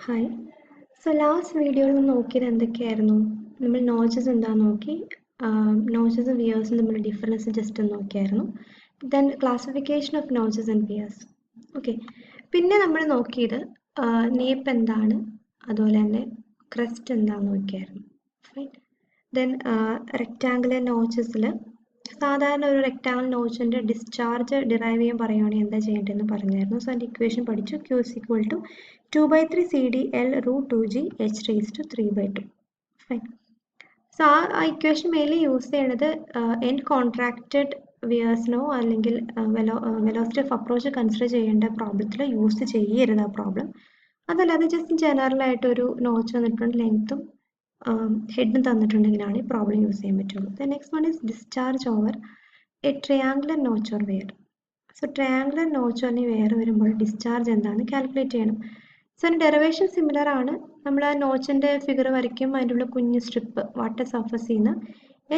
Hi. Last വീഡിയോയിൽ നോക്കിയത് എന്തൊക്കെയായിരുന്നു? നമ്മൾ നോച്ചസ് എന്താണെന്ന് നോക്കി, നോച്ചസും വിയേഴ്സും തമ്മിലുള്ള ഡിഫറൻസ് ജസ്റ്റ് ഒന്ന് നോക്കിയായിരുന്നു. Then classification of notches and weirs. Okay. പിന്നെ നമ്മൾ നോക്കിയത് നേപ്പ് എന്താണ്, അതുപോലെ തന്നെ ക്രസ്റ്റ് എന്താണെന്ന് നോക്കിയായിരുന്നു. ഫൈൻ. ദെൻ റെക്റ്റാങ്കുലർ നോച്ചസിൽ സാധാരണ ഒരു റെക്റ്റാങ്കിൾ നോച്ചിൻ്റെ ഡിസ്ചാർജ് ഡിറൈവ് ചെയ്യാൻ പറയുകയാണെങ്കിൽ എന്താ ചെയ്യേണ്ടതെന്ന് പറഞ്ഞായിരുന്നു. സോ അതിൻ്റെ ഇക്വേഷൻ പഠിച്ചു. Q is equal to 2/3 CD L root 2G H raised to 3/2. Fine. So ആ ഇക്വേഷൻ മെയിൻലി യൂസ് ചെയ്യണത് എൻ കോൺട്രാക്റ്റഡ് വിയേഴ്സിനോ അല്ലെങ്കിൽ വെലോസിറ്റി ഓഫ് അപ്രോച്ച് കൺസിഡർ ചെയ്യേണ്ട പ്രോബ്ലത്തിൽ യൂസ് ചെയ്യരുത് ആ പ്രോബ്ലം. അതല്ലാതെ ജസ്റ്റ് ജനറൽ ആയിട്ടൊരു നോച്ച് വന്നിട്ടുണ്ട്, ലെങ്ത്തും ഹെഡും തന്നിട്ടുണ്ടെങ്കിലാണ് ഈ പ്രോബ്ലം യൂസ് ചെയ്യാൻ പറ്റുള്ളൂ. The next one is discharge over a triangular notch or weir. So triangular notch അല്ലെങ്കിൽ വെയർ വരുമ്പോൾ ഡിസ്ചാർജ് എന്താണെന്ന് കാൽക്കുലേറ്റ് ചെയ്യണം. സോ അതിന് ഡെറിവേഷൻ സിമിലർ ആണ്. നമ്മൾ ആ നോച്ചിൻ്റെ ഫിഗർ വരയ്ക്കുമ്പോൾ അതിൻ്റെ ഉള്ള കുഞ്ഞ് സ്ട്രിപ്പ് വാട്ടർ സർഫസിൽ നിന്ന്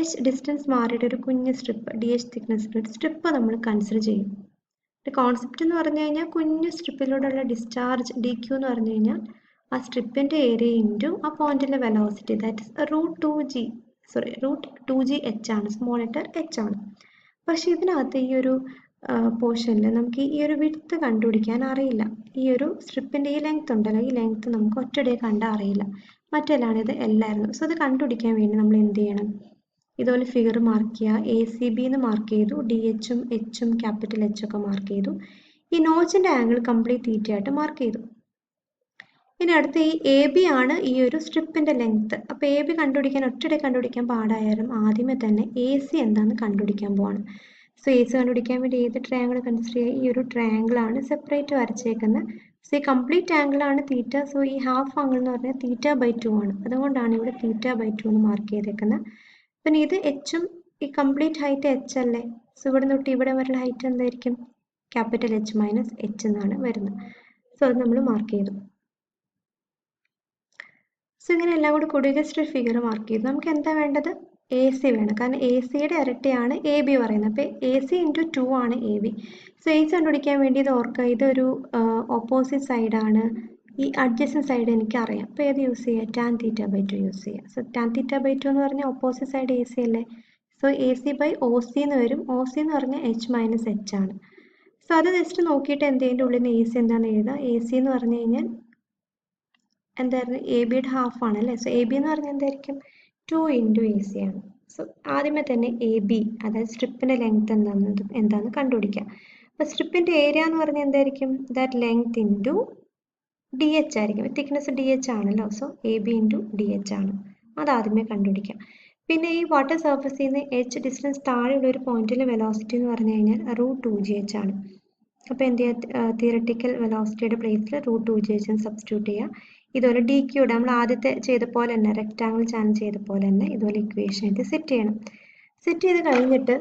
H ഡിസ്റ്റൻസ് മാറിയിട്ട് ഒരു കുഞ്ഞ് സ്ട്രിപ്പ് DH തിക്നെസ്സിൻ്റെ ഒരു സ്ട്രിപ്പ് നമ്മൾ കൺസിഡർ ചെയ്യും. കോൺസെപ്റ്റ് എന്ന് പറഞ്ഞു കഴിഞ്ഞാൽ കുഞ്ഞ് സ്ട്രിപ്പിലൂടെയുള്ള ഡിസ്ചാർജ് DQ എന്ന് പറഞ്ഞു കഴിഞ്ഞാൽ ആ സ്ട്രിപ്പിൻ്റെ ഏരിയ ഇൻറ്റു ആ പോയിന്റിലെ velocity, that is root 2G H ആണ്, സ്മോൾ ലെറ്റർ H ആണ്. പക്ഷേ ഇതിനകത്ത് ഈ ഒരു പോർഷനിൽ നമുക്ക് ഈ ഒരു വിഡ്ത്ത് കണ്ടുപിടിക്കാൻ അറിയില്ല. ഈ ഒരു സ്ട്രിപ്പിൻ്റെ ഈ ലെങ്ത് ഉണ്ടല്ലോ, ഈ ലെങ്ത് നമുക്ക് ഒറ്റയടിയെ കണ്ടാൽ അറിയില്ല. മറ്റെല്ലാം ഇത് എല്ലായിരുന്നു. സോ അത് കണ്ടുപിടിക്കാൻ വേണ്ടി നമ്മൾ എന്ത് ചെയ്യണം? ഇതുപോലെ ഫിഗർ മാർക്ക് ചെയ്യുക. ACB എന്ന് മാർക്ക് ചെയ്തു, DHും Hും ക്യാപിറ്റൽ H ഒക്കെ മാർക്ക് ചെയ്തു. ഈ നോച്ചിൻ്റെ ആംഗിൾ കംപ്ലീറ്റ് തീറ്റയായിട്ട് മാർക്ക് ചെയ്തു. ഇനി അടുത്ത് ഈ AB ആണ് ഈ ഒരു സ്ട്രിപ്പിൻ്റെ ലെങ്ത്. അപ്പോൾ AB കണ്ടുപിടിക്കാൻ ഒറ്റയടി കണ്ടുപിടിക്കാൻ പാടായാലും ആദ്യമേ തന്നെ AC എന്താണെന്ന് കണ്ടുപിടിക്കാൻ പോവാണ്. സോ AC കണ്ടുപിടിക്കാൻ വേണ്ടി ഏത് ട്രയാങ്കിൾ കൺസിഡർ ചെയ്യുക? ഈ ഒരു ട്രയാങ്കിൾ ആണ് സെപ്പറേറ്റ് വരച്ചേക്കുന്നത്. സോ ഈ കംപ്ലീറ്റ് ആംഗിൾ ആണ് തീറ്റ. സോ ഈ ഹാഫ് ആംഗിൾ എന്ന് പറഞ്ഞാൽ θ/2 ആണ്. അതുകൊണ്ടാണ് ഇവിടെ θ/2 എന്ന് മാർക്ക് ചെയ്തേക്കുന്നത്. പിന്നെ ഇത് Hും ഈ കംപ്ലീറ്റ് ഹൈറ്റ് H അല്ലേ. സോ ഇവിടെ തൊട്ട് ഇവിടെ വരെയുള്ള ഹൈറ്റ് എന്തായിരിക്കും? ക്യാപിറ്റൽ H മൈനസ് H എന്നാണ് വരുന്നത്. സോ അത് നമ്മൾ മാർക്ക് ചെയ്തു. സോ ഇങ്ങനെ എല്ലാം കൂടി കൂടി ജസ്റ്റ് ഒരു ഫിഗർ മാർക്ക് ചെയ്തു. നമുക്ക് എന്താ വേണ്ടത്? AC വേണം. കാരണം ACയുടെ ഇരട്ടിയാണ് AB പറയുന്നത്. അപ്പോൾ AC ഇൻറ്റു 2 ആണ് AB. സോ AC കണ്ടുപിടിക്കാൻ വേണ്ടി ഇത് ഓർക്കുക, ഇതൊരു ഓപ്പോസിറ്റ് സൈഡാണ്. ഈ അഡ്ജസ്റ്റൻറ്റ് സൈഡ് എനിക്കറിയാം. അപ്പോൾ ഏത് യൂസ് ചെയ്യുക? tan θ/2 യൂസ് ചെയ്യുക. സോ tan θ/2 എന്ന് പറഞ്ഞാൽ ഓപ്പോസിറ്റ് സൈഡ് AC അല്ലേ. സോ AC/OC എന്ന് വരും. OC എന്ന് പറഞ്ഞാൽ H മൈനസ് H ആണ്. സോ അത് ജസ്റ്റ് നോക്കിയിട്ട് എന്തിൻ്റെ ഉള്ളിൽ നിന്ന് AC എന്താണെന്ന് എഴുതുക. AC എന്ന് പറഞ്ഞു കഴിഞ്ഞാൽ എന്തായിരുന്നു? ABയുടെ ഹാഫ് ആണ് അല്ലേ. സോ AB എന്ന് പറഞ്ഞാൽ എന്തായിരിക്കും? 2 ഇൻറ്റു AC ആണ്. സോ ആദ്യമേ തന്നെ AB, അതായത് സ്ട്രിപ്പിൻ്റെ ലെങ്ത് എന്താണെന്ന് കണ്ടുപിടിക്കാം. അപ്പോൾ സ്ട്രിപ്പിൻ്റെ ഏരിയ എന്ന് പറഞ്ഞാൽ എന്തായിരിക്കും? ദാറ്റ് ലെങ്ത് ഇൻറ്റു DH ആയിരിക്കും. തിക്നെസ് DH ആണല്ലോ. സോ AB ഇൻറ്റു DH ആണ്. അത് ആദ്യമേ കണ്ടുപിടിക്കാം. പിന്നെ ഈ വാട്ടർ സർഫസിൽ നിന്ന് H ഡിസ്റ്റൻസ് താഴെയുള്ള ഒരു പോയിന്റിലെ വെലോസിറ്റി എന്ന് പറഞ്ഞു കഴിഞ്ഞാൽ റൂട്ട് 2GH ആണ്. അപ്പോൾ എന്ത് ചെയ്യുക? തിയറട്ടിക്കൽ വെലോസിറ്റിയുടെ പ്ലേസിൽ റൂട്ട് 2GH എന്ന് സബ്സ്റ്റിറ്റ്യൂട്ട് ചെയ്യുക. ഇതുപോലെ DQയുടെ നമ്മൾ ആദ്യത്തെ ചെയ്ത പോലെ തന്നെ, റെക്റ്റാങ്കിൾ ചാനൽ ചെയ്ത പോലെ തന്നെ ഇതുപോലെ ഇക്വേഷൻ ആയിട്ട് സെറ്റ് ചെയ്യണം. സെറ്റ് ചെയ്ത് കഴിഞ്ഞിട്ട്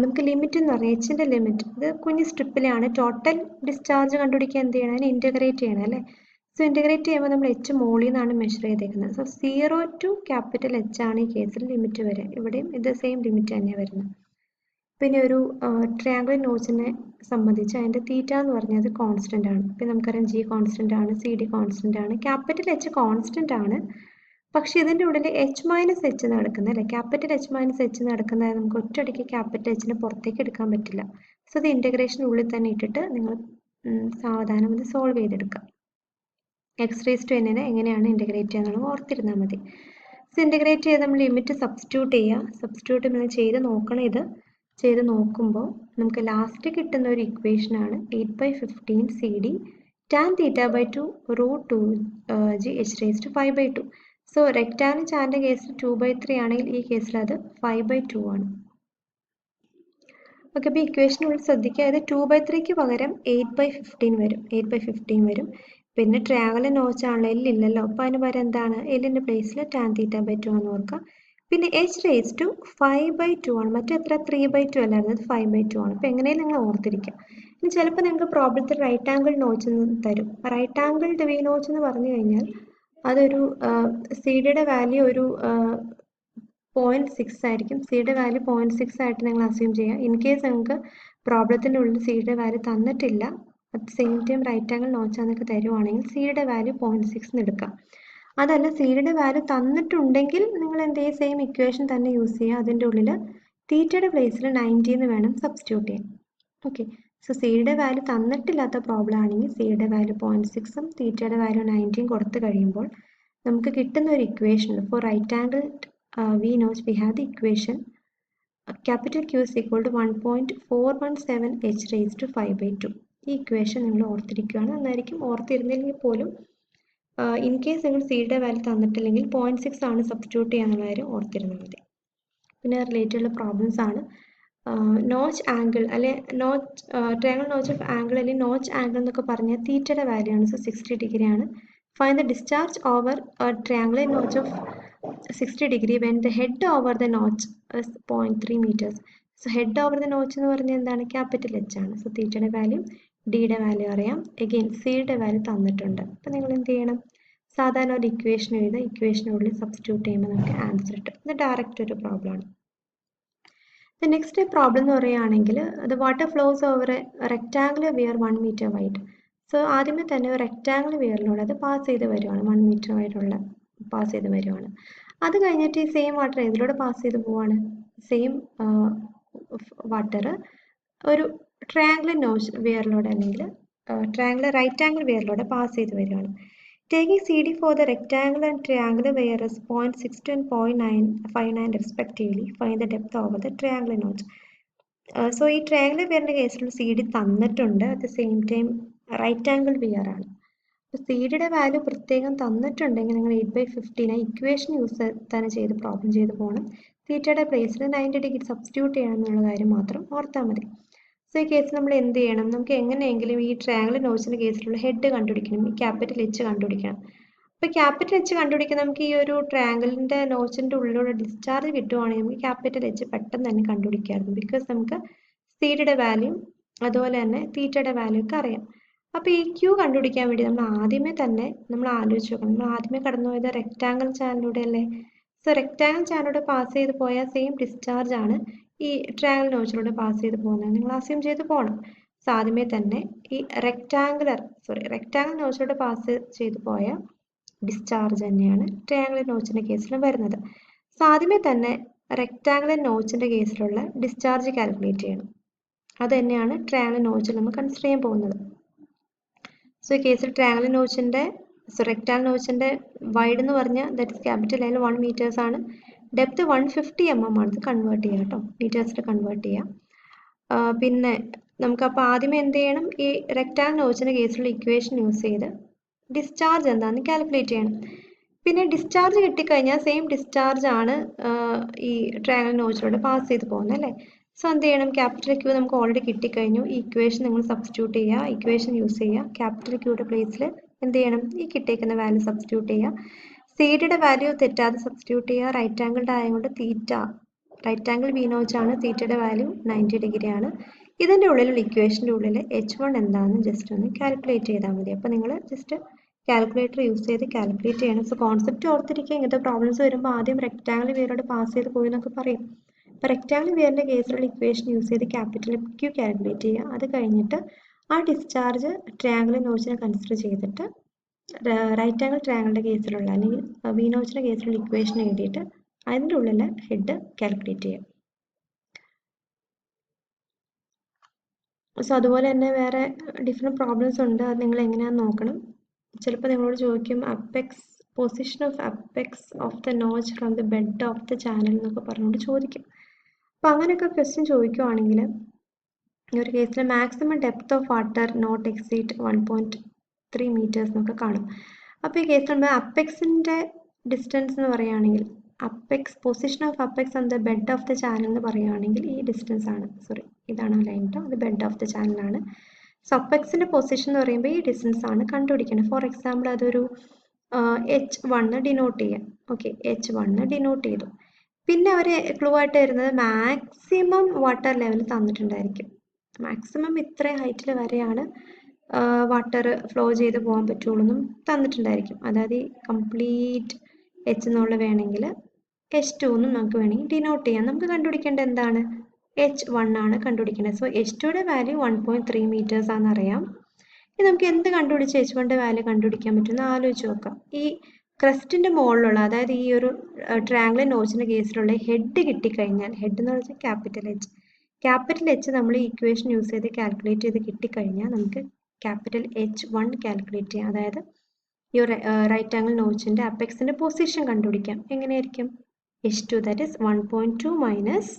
നമുക്ക് ലിമിറ്റ് എന്ന് പറഞ്ഞാൽ Hൻ്റെ ലിമിറ്റ്, ഇത് കുഞ്ഞ് സ്ട്രിപ്പിലാണ്. ടോട്ടൽ ഡിസ്ചാർജ് കണ്ടുപിടിക്കാൻ എന്ത് ചെയ്യണം? അതിന് ഇൻറ്റഗ്രേറ്റ് ചെയ്യണം അല്ലേ. സോ ഇൻറ്റഗ്രേറ്റ് ചെയ്യുമ്പോൾ നമ്മൾ H മോളിൽ നിന്നാണ് മെഷർ ചെയ്തേക്കുന്നത്. സോ 0 to ക്യാപിറ്റൽ H ആണ് ഈ കേസിൽ ലിമിറ്റ് വരിക. ഇവിടെയും ഇത് സെയിം ലിമിറ്റ് തന്നെയാണ് വരുന്നത്. പിന്നെ ഒരു ട്രയാങ്കിൾ നോച്ചിനെ സംബന്ധിച്ച് അതിൻ്റെ തീറ്റ എന്ന് പറഞ്ഞത് കോൺസ്റ്റൻ്റ് ആണ്. ഇപ്പം നമുക്കറിയാം G കോൺസ്റ്റൻ്റ് ആണ്, CD കോൺസ്റ്റൻ്റ് ആണ്, ക്യാപിറ്റൽ H കോൺസ്റ്റൻ്റ് ആണ്. പക്ഷേ ഇതിൻ്റെ ഉള്ളിൽ H മൈനസ് H നടക്കുന്നത് അല്ലേ. ക്യാപിറ്റൽ H മൈനസ് H നടക്കുന്നതായത് നമുക്ക് ഒറ്റയടിക്ക് ക്യാപിറ്റൽ Hനെ പുറത്തേക്ക് എടുക്കാൻ പറ്റില്ല. സോ ഇത് ഇൻറ്റഗ്രേഷൻ ഉള്ളിൽ തന്നെ ഇട്ടിട്ട് നിങ്ങൾ സാവധാനം ഇത് സോൾവ് ചെയ്തെടുക്കുക. x⁻n എങ്ങനെയാണ് ഇൻറ്റഗ്രേറ്റ് ചെയ്യുക എന്നുള്ളത് ഓർത്തിരുന്നാൽ മതി. സോ ഇൻറ്റഗ്രേറ്റ് ചെയ്ത് നമ്മൾ ലിമിറ്റ് സബ്സ്റ്റിറ്റ്യൂട്ട് ചെയ്യുക. സബ്സ്റ്റിറ്റ്യൂട്ട് നമ്മൾ ചെയ്ത് നോക്കണം. ഇത് ചെയ്ത് നോക്കുമ്പോൾ നമുക്ക് ലാസ്റ്റ് കിട്ടുന്ന ഒരു ഇക്വേഷനാണ് 8/15 CD tan θ/2 റൂട്ട് 2G H raised to 5/2. So rectangle ചാനലിൻ്റെ കേസിൽ 2/3 ആണെങ്കിൽ ഈ കേസിൽ അത് 5/2 ആണ്. ഓക്കെ. അപ്പോൾ ഇക്വേഷനുള്ളിൽ ശ്രദ്ധിക്കുക, ഇത് 2/3ക്ക് പകരം 8/15 വരും. 8/15 വരും. പിന്നെ ട്രയാങ്കിൾ നോച്ചാണല്ലോ, L ഇല്ലല്ലോ. അപ്പോൾ അതിന് പകരം എന്താണ്? Lൻ്റെ പ്ലേസിൽ tan θ/2 ആണെന്ന് ഓർക്കുക. പിന്നെ H raised to 5/2 ആണ്. മറ്റെത്ര? 3/2 അല്ലായിരുന്നു, അത് 5/2 ആണ്. അപ്പോൾ എങ്ങനെയും നിങ്ങൾ ഓർത്തിരിക്കുക. ഇനി ചിലപ്പോൾ നിങ്ങൾക്ക് പ്രോബ്ലത്തിൽ റൈറ്റ് ആംഗിൾ നോച്ച് എന്ന് തരും. റൈറ്റ് ആംഗിൾ വി നോച്ച് എന്ന് പറഞ്ഞു കഴിഞ്ഞാൽ അതൊരു CD വാല്യൂ ഒരു 0.6 ആയിരിക്കും. സിയുടെ വാല്യൂ 0.6 ആയിട്ട് നിങ്ങൾ അസ്യൂം ചെയ്യുക. ഇൻ കേസ് നിങ്ങൾക്ക് പ്രോബ്ലത്തിൻ്റെ ഉള്ളിൽ സിയുടെ വാല്യൂ തന്നിട്ടില്ല, at the same time right angle നോച്ചാന്നൊക്കെ തരുവാണെങ്കിൽ സിയുടെ വാല്യൂ 0.6 എടുക്കാം. അതല്ല സിയുടെ വാല്യൂ തന്നിട്ടുണ്ടെങ്കിൽ നിങ്ങൾ എന്ത് ചെയ്യുക, സെയിം ഇക്വേഷൻ തന്നെ യൂസ് ചെയ്യുക. അതിൻ്റെ ഉള്ളിൽ തീറ്റയുടെ പ്ലേസിൽ 90 എന്ന് വേണം സബ്സ്റ്റിറ്റ്യൂട്ട് ചെയ്യാൻ. ഓക്കെ, സോ സിയുടെ വാല്യൂ തന്നിട്ടില്ലാത്ത പ്രോബ്ലം ആണെങ്കിൽ സിയുടെ വാല്യൂ 0.6ഉം തീറ്റയുടെ വാല്യൂ 90 കൊടുത്തു കഴിയുമ്പോൾ നമുക്ക് കിട്ടുന്ന ഒരു ഇക്വേഷൻ ഉണ്ട്. For right angle V notch we have the equation capital Q is equal to 1.417 h raised to 5/2. ഈ ഇക്വേഷൻ നിങ്ങൾ ഓർത്തിരിക്കുകയാണ് നന്നായിരിക്കും. ഓർത്തിരുന്നില്ലെങ്കിൽ പോലും ഇൻ കേസ് നിങ്ങൾ സിയുടെ വാല്യൂ തന്നിട്ടില്ലെങ്കിൽ 0.6 ആണ് സബ്സ്റ്റിറ്റ്യൂട്ട് ചെയ്യാന്നുള്ള കാര്യം ഓർത്തിരുന്നാൽ മതി. പിന്നെ റിലേറ്റഡ് പ്രോബ്ലംസ് ആണ് നോച്ച് ആംഗിൾ അല്ലെ notch triangle notch of angle അല്ലെങ്കിൽ നോച്ച് ആംഗിൾ എന്നൊക്കെ പറഞ്ഞാൽ തീറ്റയുടെ വാല്യൂ ആണ്. സോ 60 ഡിഗ്രി ആണ്. Find the discharge over triangle notch of 60 degree when the head over the notch is 0.3 meters. So head over the notch എന്ന് പറഞ്ഞാൽ എന്താണ്, capital H ആണ്. സോ തീറ്റയുടെ വാല്യൂ ഡിയുടെ വാല്യൂ അറിയാം. അഗെയിൻ സിയുടെ വാല്യൂ തന്നിട്ടുണ്ട്. അപ്പം നിങ്ങൾ എന്ത് ചെയ്യണം, സാധാരണ ഒരു ഇക്വേഷൻ എഴുതുക. ഇക്വേഷനുള്ളിൽ സബ്സ്റ്റിറ്റ്യൂട്ട് ചെയ്യുമ്പോൾ നമുക്ക് ആൻസർ കിട്ടും. ഇത് ഡയറക്റ്റ് ഒരു പ്രോബ്ലമാണ്. നെക്സ്റ്റ് പ്രോബ്ലം എന്ന് പറയുകയാണെങ്കിൽ the water flows over a rectangular weir 1 meter wide. So ആദ്യമേ തന്നെ ഒരു റെക്ടാങ്കുലർ വിയറിലൂടെ അത് പാസ് ചെയ്ത് വരുവാണ്. 1 meter വൈഡുള്ള പാസ് ചെയ്ത് വരുവാണ്. അത് കഴിഞ്ഞിട്ട് ഈ സെയിം വാട്ടർ ഇതിലൂടെ പാസ് ചെയ്ത് പോവാണ്. സെയിം വാട്ടർ ഒരു ട്രയാങ്കുലർ നോച്ച് വിയറിലൂടെ അല്ലെങ്കിൽ ട്രയാങ്കുലർ റൈറ്റ് ആംഗിൾ വിയറിലൂടെ പാസ് ചെയ്ത് വരുവാണ്. Taking CD for the rectangular and triangular weirs 0.62 and 0.59 respectively, find the depth over the triangular notch. So ഈ ട്രയാങ്കുലർ വിയറിൻ്റെ കേസിൽ CD തന്നിട്ടുണ്ട്. At the same time right angle weir ആണ്. സിഡിയുടെ value പ്രത്യേകം തന്നിട്ടുണ്ടെങ്കിൽ നിങ്ങൾ 8/15 ഇക്വേഷൻ യൂസ് തന്നെ ചെയ്ത് പ്രോബ്ലം ചെയ്ത് പോകണം. തീറ്റയുടെ പ്ലേസിൽ 90 ഡിഗ്രി സബ്സ്റ്റിറ്റ്യൂട്ട് ചെയ്യണം എന്നുള്ള കാര്യം മാത്രം ഓർത്താൽ മതി. സോ ഈ കേസിൽ നമ്മൾ എന്ത് ചെയ്യണം, നമുക്ക് എങ്ങനെയെങ്കിലും ഈ ട്രയാങ്കിൾ നോച്ചിൻ്റെ കേസിലുള്ള ഹെഡ് കണ്ടുപിടിക്കണം. ഈ ക്യാപിറ്റൽ H കണ്ടുപിടിക്കണം. അപ്പോൾ ക്യാപിറ്റൽ H കണ്ടുപിടിക്കാൻ നമുക്ക് ഈ ഒരു ട്രയാങ്കിളിൻ്റെ നോച്ചിൻ്റെ ഉള്ളിലൂടെ ഡിസ്ചാർജ് കിട്ടുവാണെങ്കിൽ നമുക്ക് ക്യാപിറ്റൽ H പെട്ടെന്ന് തന്നെ കണ്ടുപിടിക്കാമായിരുന്നു. ബിക്കോസ് നമുക്ക് സിഡിയുടെ വാല്യൂ അതുപോലെ തന്നെ തീറ്റയുടെ വാല്യൂ ഒക്കെ അറിയാം. അപ്പോൾ ഈ Q കണ്ടുപിടിക്കാൻ വേണ്ടി നമ്മൾ ആദ്യമേ തന്നെ ആലോചിച്ച് നോക്കണം. നമ്മൾ ആദ്യമേ കടന്നു പോയത് റെക്ടാങ്കിൾ ചാനലിലൂടെ അല്ലേ. സോ റെക്ടാങ്കിൾ ചാനലിലൂടെ പാസ് ചെയ്ത് പോയാൽ സെയിം ഡിസ്ചാർജ് ആണ് ഈ ട്രയാങ്കിൾ നോച്ചിലൂടെ പാസ് ചെയ്ത് പോകുന്നത്. നിങ്ങൾ അസ്യൂം ചെയ്ത് പോകണം. സോ ആദ്യമേ തന്നെ ഈ റെക്ടാങ്കിൾ നോച്ചിലൂടെ പാസ് ചെയ്ത് പോയ ഡിസ്ചാർജ് തന്നെയാണ് ട്രയാങ്കിൾ നോച്ചിൻ്റെ കേസിൽ വരുന്നത്. സോ ആദ്യമേ തന്നെ റെക്ടാങ്കിൾ നോച്ചിൻ്റെ കേസിലുള്ള ഡിസ്ചാർജ് കാൽക്കുലേറ്റ് ചെയ്യണം. അത് തന്നെയാണ് ട്രയാങ്കിൾ നോച്ചിൽ നമ്മൾ കൺസിഡർ ചെയ്യാൻ പോകുന്നത്. സോ ഈ കേസിൽ ട്രയാങ്കിൾ നോച്ചിൻ്റെ റെക്ടാങ്കിൾ നോച്ചിൻ്റെ വൈഡ് എന്ന് പറഞ്ഞാൽ that is capital L 1 meters ആണ്. ഡെപ്ത് 150 mm ആണ്. ഇത് കൺവേർട്ട് ചെയ്യുക കേട്ടോ, മീറ്റേഴ്സിൽ കൺവേർട്ട് ചെയ്യുക. പിന്നെ നമുക്കപ്പോൾ ആദ്യമേ എന്ത് ചെയ്യണം, ഈ റെക്ടാങ്കിൾ നോച്ചിൻ്റെ കേസിലുള്ള ഇക്വേഷൻ യൂസ് ചെയ്ത് ഡിസ്ചാർജ് എന്താണെന്ന് കാൽക്കുലേറ്റ് ചെയ്യണം. പിന്നെ ഡിസ്ചാർജ് കിട്ടിക്കഴിഞ്ഞാൽ സെയിം ഡിസ്ചാർജ് ആണ് ഈ ട്രയാങ്കിൾ നോച്ചിലൂടെ പാസ് ചെയ്ത് പോകുന്നത് അല്ലേ. സോ എന്ത് ചെയ്യണം, ക്യാപിറ്റൽ Q നമുക്ക് ഓൾറെഡി കിട്ടിക്കഴിഞ്ഞു. ഈ ഇക്വേഷൻ നിങ്ങൾ സബ്സ്റ്റിറ്റ്യൂട്ട് ചെയ്യുക, ഇക്വേഷൻ യൂസ് ചെയ്യുക. ക്യാപിറ്റൽ Qയുടെ പ്ലേസിൽ എന്ത് ചെയ്യണം, ഈ കിട്ടിയേക്കുന്ന വാല്യൂ സബ്സ്റ്റിറ്റ്യൂട്ട് ചെയ്യുക. സിഡിയുടെ വാല്യൂ തെറ്റാതെ സബ്സ്റ്റിറ്റ്യൂട്ട് ചെയ്യുക. റൈറ്റ് ആംഗിൾഡ് ആയതുകൊണ്ട് തീറ്റ റൈറ്റ് ആംഗിൾ വി നോച്ചാണ്. തീറ്റയുടെ വാല്യൂ 90 ഡിഗ്രി ആണ്. ഇതിൻ്റെ ഉള്ളിലുള്ള ഇക്വേഷൻ്റെ ഉള്ളിൽ H1 എന്താണെന്ന് ജസ്റ്റ് ഒന്ന് കാൽക്കുലേറ്റ് ചെയ്താൽ മതി. അപ്പോൾ നിങ്ങൾ ജസ്റ്റ് കാൽക്കുലേറ്റർ യൂസ് ചെയ്ത് കാൽക്കുലേറ്റ് ചെയ്യണം. സോ കോൺസെപ്റ്റ് ഓർത്തിരിക്കുക. ഇങ്ങനത്തെ പ്രോബ്ലംസ് വരുമ്പോൾ ആദ്യം റെക്ടാങ്കിൾ വിയറോട് പാസ് ചെയ്ത് പോയി എന്നൊക്കെ പറയും. അപ്പോൾ റെക്ടാങ്കിൾ വിയറിൻ്റെ കേസിലുള്ള ഇക്വേഷൻ യൂസ് ചെയ്ത് ക്യാപിറ്റൽ Q കാൽക്കുലേറ്റ് ചെയ്യുക. അത് കഴിഞ്ഞിട്ട് ആ ഡിസ്ചാർജ് ട്രയാങ്കിൾ നോച്ചിനെ കൺസിഡർ ചെയ്തിട്ട് റൈറ്റ് ആംഗിൾ ട്രയാങ്കിളിൻ്റെ കേസിലുള്ള അല്ലെങ്കിൽ വി നോച്ചിൻ്റെ കേസിലുള്ള ഇക്വേഷൻ എഴുതിയിട്ട് അതിൻ്റെ ഉള്ളിലെ ഹെഡ് കാൽക്കുലേറ്റ് ചെയ്യുക. സോ അതുപോലെ തന്നെ വേറെ ഡിഫറെൻറ്റ് പ്രോബ്ലംസ് ഉണ്ട്. അത് നിങ്ങൾ എങ്ങനെയാണെന്ന് നോക്കണം. ചിലപ്പോൾ നിങ്ങളോട് ചോദിക്കും position of apex of the notch from the bed of the channel എന്നൊക്കെ പറഞ്ഞുകൊണ്ട് ചോദിക്കും. അപ്പോൾ അങ്ങനെയൊക്കെ ക്വസ്റ്റ്യൻ ചോദിക്കുവാണെങ്കിൽ ഈ ഒരു കേസിൽ maximum depth of water not exceed 1.3 meters എന്നൊക്കെ കാണും. അപ്പോൾ ഈ കേസിൽ നമ്മൾ അപ്പെക്സിൻ്റെ ഡിസ്റ്റൻസ് എന്ന് പറയുകയാണെങ്കിൽ position of apex on the bed of the channel എന്ന് പറയുകയാണെങ്കിൽ ഈ ഡിസ്റ്റൻസ് ആണ്. സോറി, ഇതാണ് ലൈൻ കേട്ടോ, അത് ബെഡ് ഓഫ് ദ ചാനലാണ്. സോ അപ്പെക്സിൻ്റെ പൊസിഷൻ എന്ന് പറയുമ്പോൾ ഈ ഡിസ്റ്റൻസ് ആണ് കണ്ടുപിടിക്കുന്നത്. ഫോർ എക്സാമ്പിൾ അതൊരു H1 ഡിനോട്ട് ചെയ്യാം. ഓക്കെ, H1 ഡിനോട്ട് ചെയ്തു. പിന്നെ അവർ ക്ലൂ ആയിട്ട് വരുന്നത് മാക്സിമം വാട്ടർ ലെവൽ തന്നിട്ടുണ്ടായിരിക്കും. മാക്സിമം ഇത്ര ഹൈറ്റിൽ വരെയാണ് വാട്ടർ ഫ്ലോ ചെയ്ത് പോകാൻ പറ്റുള്ളൂ എന്നും തന്നിട്ടുണ്ടായിരിക്കും. അതായത് ഈ കംപ്ലീറ്റ് H എന്നുള്ള വേണമെങ്കിൽ H2 എന്നും നമുക്ക് വേണമെങ്കിൽ ഡിനോട്ട് ചെയ്യാം. നമുക്ക് കണ്ടുപിടിക്കേണ്ടത് എന്താണ്, H1 ആണ് കണ്ടുപിടിക്കേണ്ടത്. സോ H2യുടെ വാല്യൂ 1.3 meters ആണെന്നറിയാം. ഇനി നമുക്ക് എന്ത് കണ്ടുപിടിച്ച് h1 വാല്യൂ കണ്ടുപിടിക്കാൻ പറ്റുമെന്ന് ആലോചിച്ച് നോക്കാം. ഈ ക്രസ്റ്റിന്റെ മുകളിലുള്ള, അതായത് ഈ ഒരു ട്രയാങ്കിൾ നോച്ചിന്റെ കേസിലുള്ള ഹെഡ് കിട്ടിക്കഴിഞ്ഞാൽ, ഹെഡ് എന്ന് വെച്ചാൽ ക്യാപിറ്റൽ എച്ച് നമ്മൾ ഈ ഇക്വേഷൻ യൂസ് ചെയ്ത് കാൽക്കുലേറ്റ് ചെയ്ത് കിട്ടിക്കഴിഞ്ഞാൽ നമുക്ക് ക്യാപിറ്റൽ H1 കാൽക്കുലേറ്റ് ചെയ്യാം. അതായത് ഈ റൈറ്റ് ആംഗിൾ നോച്ചിന്റെ അപ്പെക്സിന്റെ പൊസിഷൻ കണ്ടുപിടിക്കാം. എങ്ങനെയായിരിക്കും? H2 that is 1.2 minus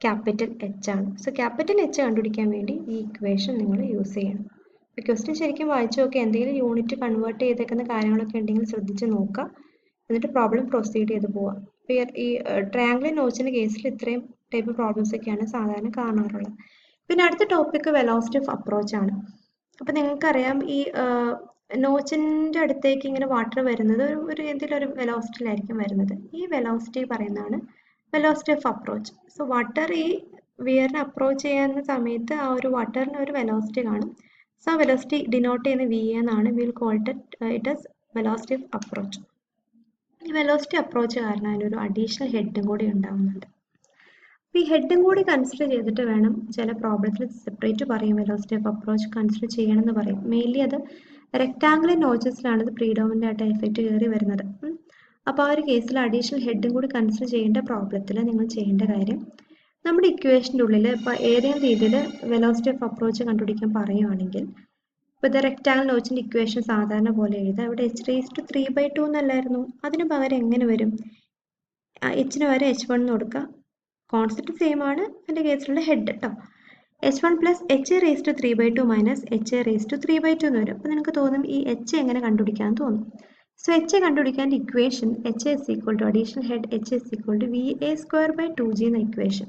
capital H ആണ്. സോ ക്യാപിറ്റൽ H കണ്ടുപിടിക്കാൻ വേണ്ടി ഈ ഇക്വേഷൻ നിങ്ങൾ യൂസ് ചെയ്യണം. അപ്പോൾ ക്വസ്റ്റ്യൻ ശരിക്കും വായിച്ചു നോക്കുക. എന്തെങ്കിലും യൂണിറ്റ് കൺവേർട്ട് ചെയ്തേക്കുന്ന കാര്യങ്ങളൊക്കെ ഉണ്ടെങ്കിൽ ശ്രദ്ധിച്ച് നോക്കുക. എന്നിട്ട് പ്രോബ്ലം പ്രൊസീഡ് ചെയ്ത് പോവാം. ഈ ട്രയാങ്കിൾ നോച്ചിന്റെ കേസിൽ ഇത്രയും ടൈപ്പ് പ്രോബ്ലംസ് ഒക്കെയാണ് സാധാരണ കാണാറുള്ളത്. പിന്നെ അടുത്ത ടോപ്പിക് വെലോസിറ്റി ഓഫ് അപ്രോച്ച് ആണ്. അപ്പോൾ നിങ്ങൾക്കറിയാം ഈ നോച്ചിന്റെ അടുത്തേക്ക് ഇങ്ങനെ വാട്ടർ വരുന്നത് ഒരു എന്തെങ്കിലും ഒരു വെലോസിറ്റിയിലായിരിക്കും വരുന്നത്. ഈ വെലോസിറ്റി പറയുന്നതാണ് velocity of approach. So water ഈ വിയറിനെ അപ്രോച്ച് ചെയ്യുന്ന സമയത്ത് ആ ഒരു വാട്ടറിന് ഒരു വെലോസിറ്റി കാണും. സോ ആ വെലോസിറ്റി ഡിനോട്ട് ചെയ്യുന്ന വി എന്നാണ്. Will call it as velocity of approach. ഈ വെലോസിറ്റി അപ്രോച്ച് കാരണം അതിനൊരു അഡീഷണൽ ഹെഡും കൂടി ഉണ്ടാവുന്നുണ്ട്. ഈ ഹെഡും കൂടി കൺസിഡർ ചെയ്തിട്ട് വേണം ചില പ്രോബ്ലത്തിൽ സെപ്പറേറ്റ് പറയും വെലോസിറ്റി ഓഫ് അപ്രോച്ച് കൺസിഡർ ചെയ്യണമെന്ന് പറയും. മെയിൻലി അത് റെക്ടാങ്കുലർ നോച്ചസിലാണ് ഇത് പ്രീഡോമിനൻ്റ് ആയിട്ട് എഫക്റ്റ് കയറി വരുന്നത്. അപ്പോൾ ആ ഒരു കേസിൽ അഡീഷണൽ ഹെഡും കൂടി കൺസിഡർ ചെയ്യേണ്ട പ്രോബ്ലത്തിൽ നിങ്ങൾ ചെയ്യേണ്ട കാര്യം, നമ്മുടെ ഇക്വേഷൻ്റെ ഉള്ളിൽ ഇപ്പോൾ ഏതെങ്കിലും രീതിയിൽ വെലോസിറ്റി ഓഫ് അപ്രോച്ച് കണ്ടുപിടിക്കാൻ പറയുകയാണെങ്കിൽ, ഇപ്പോൾ ഇത് റെക്ടാങ്കിൾ നോച്ചിൻ്റെ ഇക്വേഷൻ സാധാരണ പോലെ എഴുതാം. ഇവിടെ h⁵3/2 എന്നല്ലായിരുന്നു. അതിന് പകരം എങ്ങനെ വരും? എച്ചിന് വരെ h1 എന്ന് കൊടുക്കുക. കോൺസെപ്റ്റ് സെയിം ആണ്, എൻ്റെ കേസിലുള്ള ഹെഡ് കേട്ടോ. h1 plus h⁵3/2 minus h⁵3/2 എന്ന് വരും. അപ്പോൾ നിങ്ങൾക്ക് തോന്നും ഈ h എങ്ങനെ കണ്ടുപിടിക്കാൻ തോന്നും. സോ h കണ്ടുപിടിക്കാൻ equation h is equal to additional head h is equal to VA²/2g എന്ന ഇക്വേഷൻ.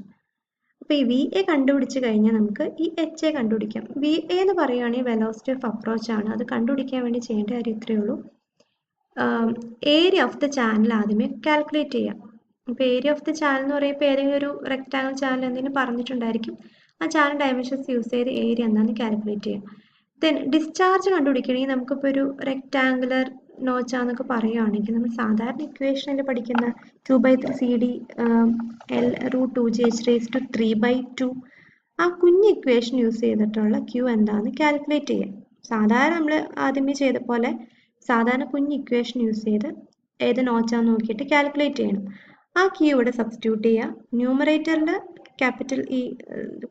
അപ്പോൾ ഈ VA കണ്ടുപിടിച്ച് കഴിഞ്ഞാൽ നമുക്ക് ഈ h കണ്ടുപിടിക്കാം. VA എന്ന് പറയുകയാണെങ്കിൽ വെലോസിറ്റി ഓഫ് അപ്രോച്ച് ആണ്. അത് കണ്ടുപിടിക്കാൻ വേണ്ടി ചെയ്യേണ്ട കാര്യം ഇത്രയേ ഉള്ളൂ. ഏരിയ ഓഫ് ദ ചാനൽ ആദ്യമേ കാൽക്കുലേറ്റ് ചെയ്യാം. ഇപ്പോൾ ഏരിയ ഓഫ് ദ ചാനൽ എന്ന് പറയുമ്പോൾ ഏതെങ്കിലും ഒരു റെക്ടാങ്കിൾ ചാനൽ എന്തെങ്കിലും പറഞ്ഞിട്ടുണ്ടായിരിക്കും. ആ ചാനൽ ഡയമെൻഷൻസ് യൂസ് ചെയ്ത് ഏരിയ എന്താണെന്ന് കാൽക്കുലേറ്റ് ചെയ്യാം. ദെൻ ഡിസ്ചാർജ് കണ്ടുപിടിക്കണമെങ്കിൽ നമുക്കിപ്പോൾ ഒരു റെക്ടാങ്കുലർ നോച്ചാന്നൊക്കെ പറയുകയാണെങ്കിൽ നമ്മൾ സാധാരണ ഇക്വേഷനിൽ പഠിക്കുന്ന 2/3 CD L√2g h⁵3/2 ആ കുഞ്ഞ് ഇക്വേഷൻ യൂസ് ചെയ്തിട്ടുള്ള Q എന്താണെന്ന് കാൽക്കുലേറ്റ് ചെയ്യാം. സാധാരണ നമ്മൾ ആദ്യമേ ചെയ്ത പോലെ സാധാരണ കുഞ്ഞ് ഇക്വേഷൻ യൂസ് ചെയ്ത് ഏത് നോച്ചാന്ന് നോക്കിയിട്ട് കാൽക്കുലേറ്റ് ചെയ്യണം. ആ Q ഇവിടെ സബ്സ്റ്റിറ്റ്യൂട്ട് ചെയ്യുക. ന്യൂമറേറ്ററിൽ ക്യാപിറ്റൽ ഈ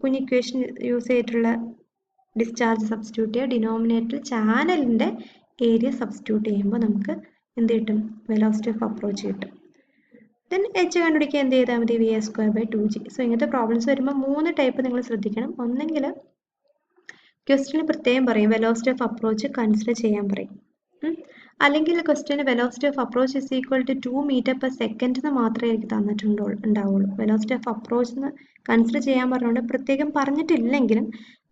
കുഞ്ഞ് ഇക്വേഷൻ യൂസ് ചെയ്തിട്ടുള്ള ഡിസ്ചാർജ് സബ്സ്റ്റിറ്റ്യൂട്ട് ചെയ്യുക. ഡിനോമിനേറ്ററിൽ ചാനലിൻ്റെ ഏരിയ സബ്സ്റ്റിറ്റ്യൂട്ട് ചെയ്യുമ്പോൾ നമുക്ക് എന്ത് കിട്ടും? വെലോസിറ്റി ഓഫ് അപ്രോച്ച് കിട്ടും. ദെൻ h കണ്ടുപിടിക്കുക എന്ത് ചെയ്താൽ മതി? VA²/2g. സോ ഇങ്ങനത്തെ പ്രോബ്ലംസ് വരുമ്പോൾ 3 ടൈപ്പ് നിങ്ങൾ ശ്രദ്ധിക്കണം. ഒന്നെങ്കിൽ ക്വസ്റ്റ്യന് പ്രത്യേകം പറയും വെലോസിറ്റി ഓഫ് അപ്രോച്ച് കൺസിഡർ ചെയ്യാൻ പറയും. അല്ലെങ്കിൽ ക്വസ്റ്റ്യന് velocity of approach is equal to 2 metre per second എന്ന് മാത്രമേ എനിക്ക് ഉണ്ടാവുള്ളൂ. വെലോസിറ്റി ഓഫ് അപ്രോച്ച് എന്ന് കൺസിഡർ ചെയ്യാൻ പറഞ്ഞുകൊണ്ട് പ്രത്യേകം പറഞ്ഞിട്ടില്ലെങ്കിലും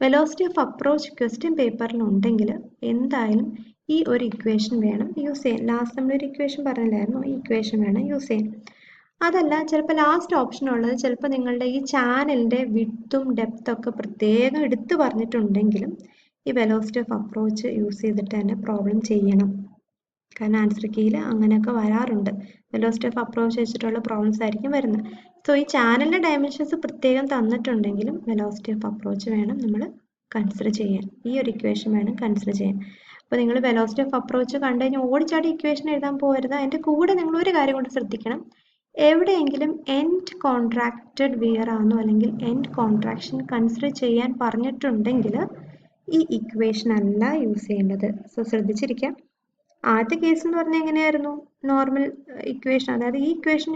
വെലോസിറ്റി ഓഫ് അപ്രോച്ച് ക്വസ്റ്റ്യൻ പേപ്പറിൽ ഉണ്ടെങ്കിൽ എന്തായാലും ഈ ഒരു ഇക്വേഷൻ വേണം യൂസ് ചെയ്യാൻ. ലാസ്റ്റ് നമ്മളൊരു ഇക്വേഷൻ പറഞ്ഞില്ലായിരുന്നു, ഈ ഇക്വേഷൻ വേണം യൂസ് ചെയ്യാൻ. അതല്ല ചിലപ്പോൾ ലാസ്റ്റ് ഓപ്ഷൻ ഉള്ളത് ചിലപ്പോൾ നിങ്ങളുടെ ഈ ചാനലിൻ്റെ വിഡ്ത്തും ഡെപ്തും ഒക്കെ പ്രത്യേകം എടുത്തു പറഞ്ഞിട്ടുണ്ടെങ്കിലും ഈ വെലോസിറ്റി ഓഫ് അപ്രോച്ച് യൂസ് ചെയ്തിട്ട് തന്നെ പ്രോബ്ലം ചെയ്യണം. കാരണം ആൻസർ കീയിൽ അങ്ങനെയൊക്കെ വരാറുണ്ട്. വെലോസിറ്റി ഓഫ് അപ്രോച്ച് വെച്ചിട്ടുള്ള പ്രോബ്ലംസ് ആയിരിക്കും വരുന്നത്. സോ ഈ ചാനലിൻ്റെ ഡയമെൻഷൻസ് പ്രത്യേകം തന്നിട്ടുണ്ടെങ്കിലും വെലോസിറ്റി ഓഫ് അപ്രോച്ച് വേണം നമ്മൾ കൺസിഡർ ചെയ്യാൻ. ഈ ഒരു ഇക്വേഷൻ വേണം കൺസിഡർ ചെയ്യാൻ. അപ്പോൾ നിങ്ങൾ വെലോസിറ്റി ഓഫ് അപ്രോച്ച് കണ്ടു കഴിഞ്ഞാൽ ഓടിച്ചാടി ഇക്വേഷൻ എഴുതാൻ പോകരുത്. അതിൻ്റെ കൂടെ നിങ്ങൾ ഒരു കാര്യം കൊണ്ട് ശ്രദ്ധിക്കണം. എവിടെയെങ്കിലും എൻഡ് കോൺട്രാക്റ്റഡ് വിയർ ആണോ അല്ലെങ്കിൽ എൻഡ് കോൺട്രാക്ഷൻ കൺസിഡർ ചെയ്യാൻ പറഞ്ഞിട്ടുണ്ടെങ്കിൽ ഈ ഇക്വേഷൻ അല്ല യൂസ് ചെയ്യേണ്ടത്. സോ ശ്രദ്ധിച്ചിരിക്കാം. ആദ്യത്തെ കേസ് എന്ന് പറഞ്ഞാൽ എങ്ങനെയായിരുന്നു? നോർമൽ ഇക്വേഷൻ, അതായത് ഈ ഇക്വേഷൻ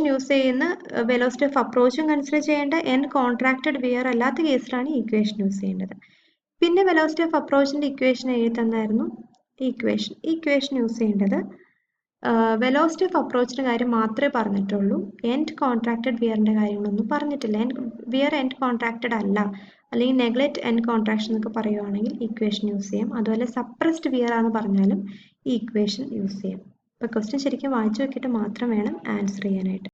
യൂസ് ചെയ്യുന്ന വെലോസിറ്റി ഓഫ് അപ്രോച്ചും കൺസിഡർ ചെയ്യേണ്ട, എൻഡ് കോൺട്രാക്റ്റഡ് വിയർ അല്ലാത്ത കേസിലാണ് ഈ ഇക്വേഷൻ യൂസ് ചെയ്യേണ്ടത്. പിന്നെ വെലോസിറ്റി ഓഫ് അപ്രോച്ചിൻ്റെ ഇക്വേഷൻ എഴുതി തന്നായിരുന്നു ഈ ഇക്വേഷൻ യൂസ് ചെയ്യേണ്ടത് വെലോസിറ്റി ഓഫ് അപ്രോച്ചിൻ്റെ കാര്യം മാത്രമേ പറഞ്ഞിട്ടുള്ളൂ. എൻഡ് കോൺട്രാക്റ്റഡ് വിയറിൻ്റെ കാര്യങ്ങളൊന്നും പറഞ്ഞിട്ടില്ല. വിയർ എൻഡ് കോൺട്രാക്റ്റഡ് അല്ല അല്ലെങ്കിൽ നെഗ്ലക്റ്റ് എൻഡ് കോൺട്രാക്ഷൻ എന്നൊക്കെ പറയുവാണെങ്കിൽ ഇക്വേഷൻ യൂസ് ചെയ്യാം. അതുപോലെ സപ്രസ്ഡ് വിയർ ആണെന്ന് പറഞ്ഞാലും ഈ ഇക്വേഷൻ യൂസ് ചെയ്യാം. അപ്പോൾ ക്വസ്റ്റ്യൻ ശരിക്കും വായിച്ചു നോക്കിയിട്ട് മാത്രം വേണം ആൻസർ ചെയ്യാനായിട്ട്.